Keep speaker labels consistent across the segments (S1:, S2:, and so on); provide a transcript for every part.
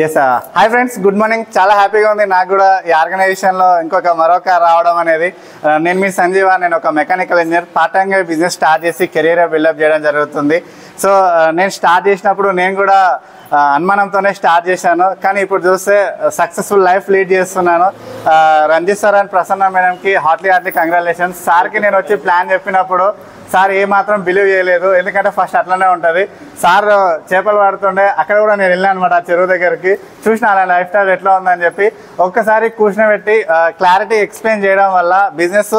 S1: Yes hi friends, good morning. చాలా హ్యాపీగా ఉంది నాకు కూడా ఈ ఆర్గనైజేషన్లో మరొక రావడం అనేది. నేను మీ సంజీవ, నేను ఒక మెకానికల్ ఇంజనీర్. పార్ట్ టైంగా బిజినెస్ స్టార్ట్ చేసి కెరీర్ బిల్డప్ చేయడం జరుగుతుంది. సో నేను స్టార్ట్ చేసినప్పుడు నేను కూడా అనుమానంతోనే స్టార్ట్ చేశాను, కానీ ఇప్పుడు చూస్తే సక్సెస్ఫుల్ లైఫ్ లీడ్ చేస్తున్నాను. రంజిత్ సార్ అండ్ ప్రసన్న మేడంకి హార్ట్లీ కంగ్రాచులేషన్స్. సార్కి నేను వచ్చి ప్లాన్ చెప్పినప్పుడు సార్ ఏమాత్రం బిలీవ్ చేయలేదు, ఎందుకంటే ఫస్ట్ అట్లనే ఉంటుంది. సార్ చేపలు పడుతుండే అక్కడ కూడా నేను వెళ్ళాను అనమాట, ఆ చెరువు దగ్గరికి. చూసిన అలా లైఫ్ స్టైల్ ఎట్లా ఉందని చెప్పి ఒక్కసారి కూర్చోబెట్టి క్లారిటీ ఎక్స్ప్లెయిన్ చేయడం వల్ల బిజినెస్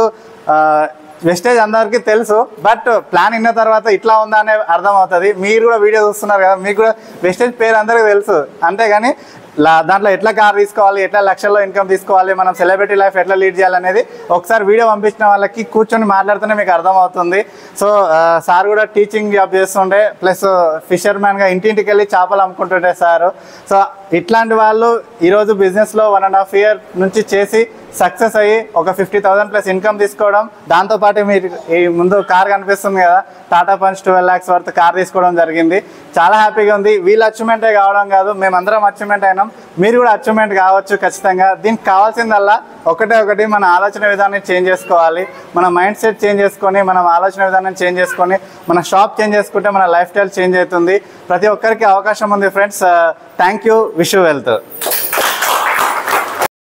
S1: వెస్టేజ్ అందరికీ తెలుసు, బట్ ప్లాన్ విన్న తర్వాత ఇట్లా ఉందా అనే అర్థం అవుతుంది. మీరు కూడా వీడియో చూస్తున్నారు కదా, మీకు కూడా వెస్టేజ్ పేరు అందరికీ తెలుసు. అంతేగాని దాంట్లో ఎట్లా కార్ తీసుకోవాలి, ఎట్లా లక్షల్లో ఇన్కమ్ తీసుకోవాలి, మనం సెలబ్రిటీ లైఫ్ ఎట్లా లీడ్ చేయాలనేది ఒకసారి వీడియో పంపించిన వాళ్ళకి కూర్చొని మాట్లాడుతూనే మీకు అర్థమవుతుంది. సో సార్ కూడా టీచింగ్ జాబ్ చేస్తుండే, ప్లస్ ఫిషర్ మ్యాన్గా ఇంటింటికి వెళ్ళి చేపలు అమ్ముకుంటుండే సారు. సో ఇట్లాంటి వాళ్ళు ఈరోజు బిజినెస్లో 1.5 year నుంచి చేసి సక్సెస్ అయ్యి ఒక 50,000 ప్లస్ ఇన్కమ్ తీసుకోవడం, దాంతోపాటు మీరు ఈ ముందు కార్ కనిపిస్తుంది కదా, Tata punch 12 lakhs worth car తీసుకోవడం జరిగింది. చాలా హ్యాపీగా ఉంది. వీళ్ళు అచీవ్మెంటే కావడం కాదు, మేమందరం అచీవ్మెంట్ అయినాం, మీరు కూడా అచీవ్మెంట్ కావచ్చు ఖచ్చితంగా. దీనికి కావాల్సిందల్లా ఒకటి మన ఆలోచన విధానాన్ని చేంజ్ చేసుకోవాలి, మన మైండ్ సెట్ చేంజ్ చేసుకొని, మనం ఆలోచన విధానాన్ని చేంజ్ చేసుకొని, మన షాప్ చేంజ్ చేసుకుంటే మన లైఫ్ స్టైల్ చేంజ్ అవుతుంది. ప్రతి ఒక్కరికి అవకాశం ఉంది friends. Thank you, wish you wealth.